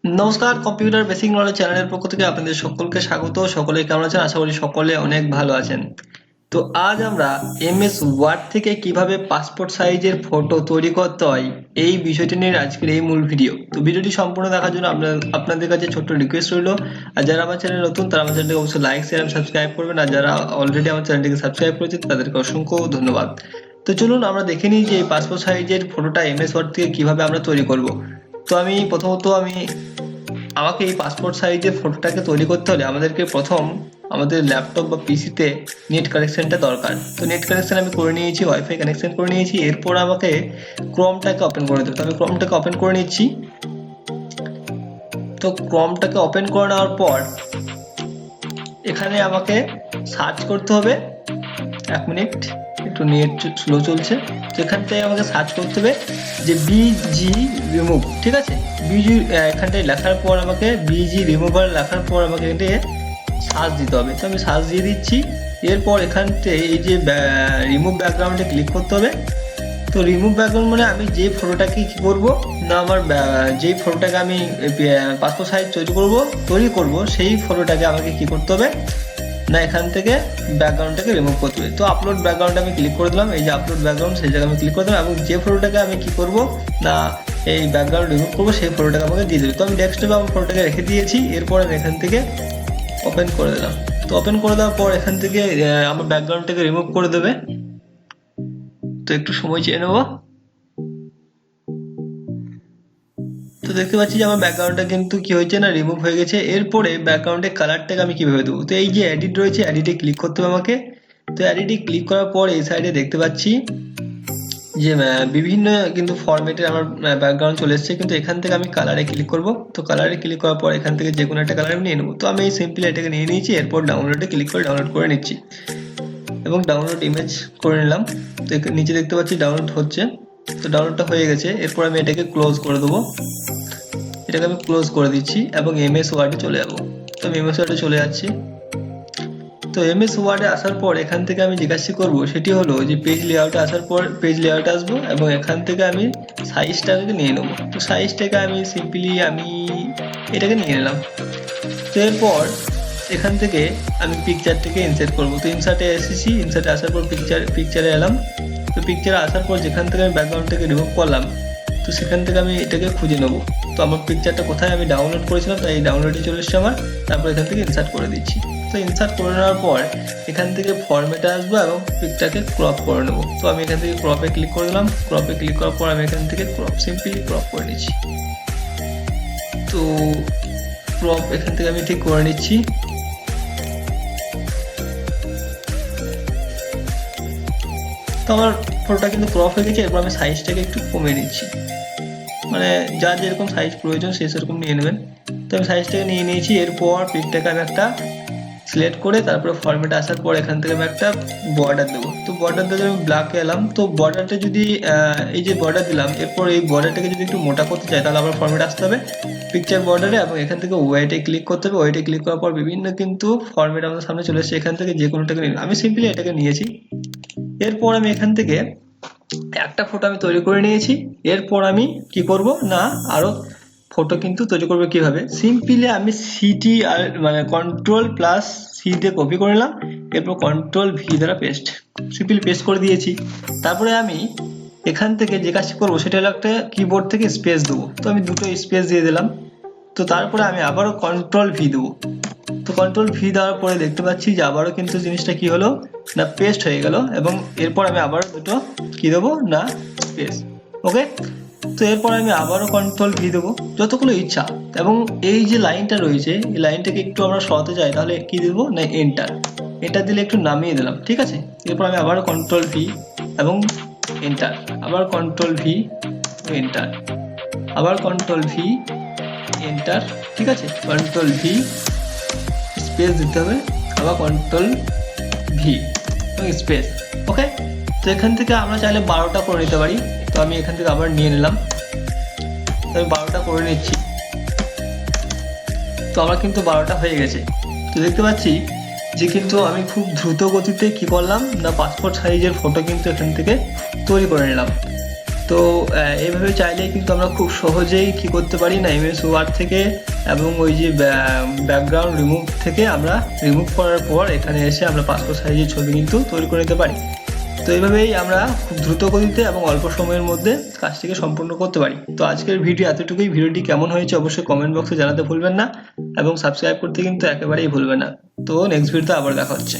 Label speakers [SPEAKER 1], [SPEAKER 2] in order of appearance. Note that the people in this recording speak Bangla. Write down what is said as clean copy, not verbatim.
[SPEAKER 1] নমস্কার, কম্পিউটার বেসিক নলেজ চ্যানেলের পক্ষ থেকে আপনাদের সকলকে স্বাগত। সকলে কেমন আছেন? আশা করি সকলে অনেক ভালো আছেন। তো আজ আমরা এমএস ওয়ার্ড থেকে কিভাবে পাসপোর্ট সাইজের ফটো তৈরি করতে হয় এই বিষয়টি নিয়ে আজকের এই মূল ভিডিও। তো ভিডিওটি সম্পূর্ণ দেখার জন্য আপনাদের কাছে ছোট্ট রিকোয়েস্ট রইল, আর যারা আমার চ্যানেলে নতুন তারা আমার চ্যানেলটিকে অবশ্যই লাইক শেয়ার এবং সাবস্ক্রাইব করবেন, আর যারা অলরেডি আমার চ্যানেলটিকে সাবস্ক্রাইব করেছে তাদেরকে অসংখ্য ধন্যবাদ। তো চলুন আমরা দেখে নিই যে এই পাসপোর্ট সাইজের ফটোটা এমএস ওয়ার্ড থেকে কিভাবে আমরা তৈরি করব। তো প্রথমত আমাকে এই পাসপোর্ট সাইজের ফটোটাকে তৈরি করতে হলে আমাদেরকে প্রথম আমাদের ল্যাপটপ বা পিসিতে নেট কানেকশনটা দরকার। তো নেট কানেকশন আমি করে নিয়েছি, ওয়াইফাই কানেকশন করে নিয়েছি। এরপর আমাকে ক্রোমটাকে ওপেন করে দেবো। তো আমি ক্রোমটাকে ওপেন করে নিচ্ছি। তো ক্রোমটাকে ওপেন করে নেওয়ার পর এখানে আমাকে সার্চ করতে হবে। এক মিনিট, একটু নেট স্লো চলছে। তো এখান থেকে আমাকে সার্চ করতে হবে যে বিজি রিমুভ, ঠিক আছে। বিজি এখানটায় লেখার পর আমাকে বিজি রিমুভার লেখার পর আমাকে এখানে সার্চ দিতে হবে। তো আমি সার্চ দিয়ে দিচ্ছি। এরপর এখান থেকে এই যে রিমুভ ব্যাকগ্রাউন্ডে ক্লিক করতে হবে। তো রিমুভ ব্যাকগ্রাউন্ড মানে আমি যে ফটোটাকে কি করব না, আমার যেই ফটোটাকে আমি পাসপোর্ট সাইজ তৈরি করব সেই ফটোটাকে আমাকে কি করতে হবে না, এখান থেকে ব্যাকগ্রাউন্ডটাকে রিমুভ করতে হবে। তো আপলোড ব্যাকগ্রাউন্ডে আমি ক্লিক করে দিলাম। এই যে আপলোড ব্যাকগ্রাউন্ড, সেই জায়গায় আমি ক্লিক করে দিলাম এবং যে ফটোটাকে আমি কি করব না এই ব্যাকগ্রাউন্ড রিমুভ করবো সেই ফটোটাকে আমাকে দিয়ে দেবে। তো আমি ডেস্কটপে আমার ফটোটাকে রেখে দিয়েছি। এরপর আমি এখান থেকে ওপেন করে দিলাম। তো ওপেন করে দেওয়ার পর এখান থেকে আমার ব্যাকগ্রাউন্ডটাকে রিমুভ করে দেবে। তো একটু সময় চেয়ে নেবো। তো দেখতে পাচ্ছি যে আমার ব্যাকগ্রাউন্ডটা কিন্তু কি হয়েছে না, রিমুভ হয়ে গেছে। এরপরে ব্যাকগ্রাউন্ডের কালারটাকে আমি কিভাবে দেবো? তো এই যে এডিট রয়েছে, এডিটে ক্লিক করতে হবে আমাকে। তো এডিটে ক্লিক করার পর এই সাইডে দেখতে পাচ্ছি যে বিভিন্ন কিন্তু ফরম্যাটের আমার ব্যাকগ্রাউন্ড চলে এসেছে, কিন্তু এখান থেকে আমি কালারে ক্লিক করব। তো কালারে ক্লিক করার পর এখান থেকে যে কোনো একটা কালার আমি নিয়ে নেবো। তো আমি এই সিম্পলি এটাকে নিয়ে নিয়েছি। এরপর ডাউনলোডে ক্লিক করে ডাউনলোড করে নিচ্ছি এবং ডাউনলোড ইমেজ করে নিলাম। তো নিচে দেখতে পাচ্ছি ডাউনলোড হচ্ছে। তো ডাউনলোডটা হয়ে গেছে। এরপর আমি এটাকে ক্লোজ করে দেবো। এটাকে আমি ক্লোজ করে দিচ্ছি এবং এমএস ওয়ার্ডে চলে যাব। তো আমি এমএস ওয়ার্ডে চলে যাচ্ছি। তো এমএস ওয়ার্ডে আসার পর এখান থেকে আমি জিজ্ঞাসা করব সেটি হলো যে পেজ লেআউটে আসার পর পেজ লেআউটে আসবো এবং এখান থেকে আমি সাইজটাকে নিয়ে নেবো। তো সাইজটাকে আমি সিম্পলি এটাকে নিয়ে নিলাম। তো এরপর এখান থেকে আমি পিকচারটাকে ইনসার্ট করব। তো ইনসার্টে এসেছি। ইনসার্টে আসার পর পিকচারে এলাম। তো পিকচারে আসার পর যেখান থেকে আমি ব্যাকগ্রাউন্ডটাকে রিমুভ করলাম, তো সেখান থেকে আমি এটাকে খুঁজে নেবো। তো আমার পিকচারটা কোথায় আমি ডাউনলোড করেছিলাম, তাই এই ডাউনলোডে চলে এসেছে আমার। তারপর এখান থেকে ইনসার্ট করে দিচ্ছি। তো ইনসার্ট করে নেওয়ার পর এখান থেকে ফরম্যাটে আসবো এবং পিকটাকে ক্রপ করে নেবো। তো আমি এখান থেকে ক্রপে ক্লিক করে দিলাম। ক্রপে ক্লিক করার পর আমি এখান থেকে সিম্পলি ক্রপ করে নিচ্ছি। তো ক্রপ এখান থেকে আমি ঠিক করে নিচ্ছি। তো আমার ফটোটা কিন্তু ক্রপ হয়ে গেছে। এরপর আমি সাইজটাকে একটু কমিয়ে নিচ্ছি, মানে যার যেরকম সাইজ প্রয়োজন সে সেরকম নিয়ে নেবেন। তো আমি সাইজটাকে নিয়ে নিয়েছি। এরপর পিকটাকে আমি একটা সিলেক্ট করে তারপরে ফরম্যাটে আসার পর এখান থেকে আমি একটা বর্ডার দেবো। তো বর্ডার দিয়ে আমি ব্ল্যাকে এলাম। তো বর্ডারটা যদি এই যে বর্ডার দিলাম, এরপর এই বর্ডারটাকে যদি একটু মোটা করতে চাই তাহলে আবার ফরম্যাটে আসতে হবে পিকচার বর্ডারে এবং এখান থেকে ওয়াইটে ক্লিক করতে হবে। ওয়াইটে ক্লিক করার পর বিভিন্ন কিন্তু ফরম্যাট আমাদের সামনে চলে এসেছে। এখান থেকে যে কোনোটাকে নিলাম। আমি সিম্পলি এটাকে নিয়েছি। এরপর আমি এখান থেকে একটা ফটো আমি তৈরি করে নিয়েছি। এরপর আমি কি করব না, আরো ফটো কিন্তু তৈরি করবো কিভাবে। সিম্পলি আমি সিটি আর মানে কন্ট্রোল প্লাস সি দিয়ে কপি করে নিলাম। এরপর কন্ট্রোল ভি দ্বারা সিম্পলি পেস্ট করে দিয়েছি। তারপরে আমি এখান থেকে যে কাজটি করবো সেটা হলো একটা কিবোর্ড থেকে স্পেস দেবো। তো আমি দুটো স্পেস দিয়ে দিলাম। তো তারপরে আমি আবারও কন্ট্রোল ভি দেবো। তো কন্ট্রোল ভি দেওয়ার পরে দেখতে পাচ্ছি যে আবারও কিন্তু জিনিসটা কি হলো না, পেস্ট হয়ে গেল। এবং এরপর আমি আবারও দুটো কি দেবো না, স্পেস। ওকে। তো এরপর আমি আবারও কন্ট্রোল ভি দেবো যতগুলো ইচ্ছা। এবং এই যে লাইনটা রয়েছে এই লাইনটাকে একটু আমরা সরাতে চাই তাহলে কি দেবো না, এন্টার। এন্টার দিলে একটু নামিয়ে দিলাম, ঠিক আছে। এরপর আমি আবারও কন্ট্রোল ভি এবং এন্টার, আবার কন্ট্রোল ভি এন্টার, আবার কন্ট্রোল ভি এন্টার, ঠিক আছে। কন্ট্রোল ভি স্পেস দিতে হবে, আবার কন্ট্রোল ভি এবং স্পেস। ওকে। তো এখান থেকে আমরা চাইলে 12টা করে নিতে পারি। তো আমি এখান থেকে আবার নিয়ে নিলাম। তো আমি 12টা করে নিচ্ছি। তো আমার কিন্তু 12টা হয়ে গেছে। তো দেখতে পাচ্ছি যে কিন্তু আমি খুব দ্রুত গতিতে কি করলাম না, পাসপোর্ট সাইজের ফটো কিন্তু এখান থেকে তৈরি করে নিলাম। তো এইভাবে চাইলে কিন্তু আমরা খুব সহজেই কি করতে পারি না, এমএস ওয়ার্ড থেকে এবং ওই যে ব্যাকগ্রাউন্ড রিমুভ থেকে আমরা রিমুভ করার পর এখানে এসে আমরা পাসপোর্ট সাইজের ছবি কিন্তু তৈরি করে নিতে পারি। তো এইভাবেই আমরা খুব দ্রুত গতিতে এবং অল্প সময়ের মধ্যে কাজটিকে সম্পূর্ণ করতে পারি। তো আজকের ভিডিও এতটুকুই। ভিডিওটি কেমন হয়েছে অবশ্যই কমেন্ট বক্সে জানাতে ভুলবেন না এবং সাবস্ক্রাইব করতে কিন্তু একেবারেই ভুলবেন না। তো নেক্সট ভিডিওতে আবার দেখা হচ্ছে।